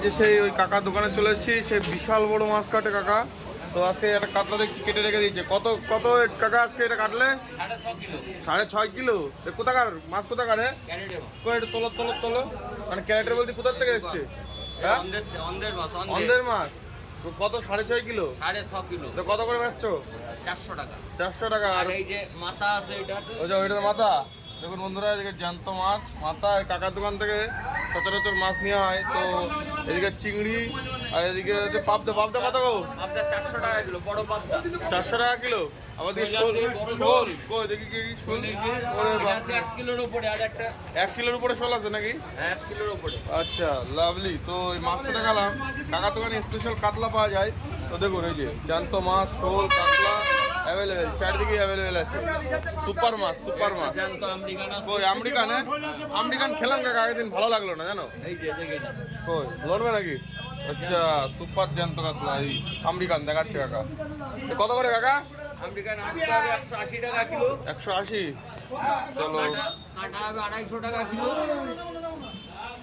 যে সেই ওই কাকার দোকানে চলে এসেছি, সেই বিশাল বড় মাছ কাটে কাকা। তো আজকে একটা কাতলা দেখছি কেটে রেখে দিয়েছে। কত কত কাকা আজকে এটা কাটলে? 6.5 কিলো। কোথাকার মাছ? কোথাকার? একটু তোলো তোলো তোলো। মানে ক্যারেটের বলতে কোথার থেকে এসছে? হ্যাঁ, অন্ধের মাছ। কত? 6.5 কিলো। 6.5 কিলো। তো কত করে বেচছো? 400 টাকা। 400 টাকা। আর এই যে মাথা আছে এটা, ওই যে ওইটার মাথা। দেখুন বন্ধুরা, এদিকে জ্যান্ত মাছ মাথা কাকার দোকান থেকে সচরাচর মাছ নেওয়া হয়। তো এদিকে চিংড়ি, আর এদিকে হচ্ছে পাবদা। পাবদা কত গো? পাবদা 400 টাকা কিলো, বড় পাবদা। 400 টাকা কিলো। আবার দেখি শোল। শোল কই দেখি, কি শোল? ওরে বাপ, 1 কিলোর উপরে। আর একটা 1 কিলোর উপরে শোল আছে নাকি? 1 কিলোর উপরে। আচ্ছা, লাভলি। তো এই মাছটা দেখালাম। কাকার দোকানে স্পেশাল কাতলা পাওয়া যায়। তো দেখুন এই যে জ্যান্ত মাছ, শোল, কাতলা অ্যাভেলেবেল, চারদিকে অ্যাভেলেবেল আছে। সুপার মাছ, সুপার মাছ। জ্যান্ত আমেরিকান আছে। কই আমেরিকান? হ্যাঁ, আমেরিকান খেলাম কাকা আগের দিন, ভালো লাগলো না জানো। এই যে দেখেন, কই লড়বে নাকি? আচ্ছা, সুপার জ্যান্ত কাতলা এই আমেরিকান দেখাচ্ছে কাকা। তো কত করে কাকা? আমেরিকান আসতে হবে 180 টাকা কিলো। 180। চলো, কাটা হবে 250 টাকা কিলো।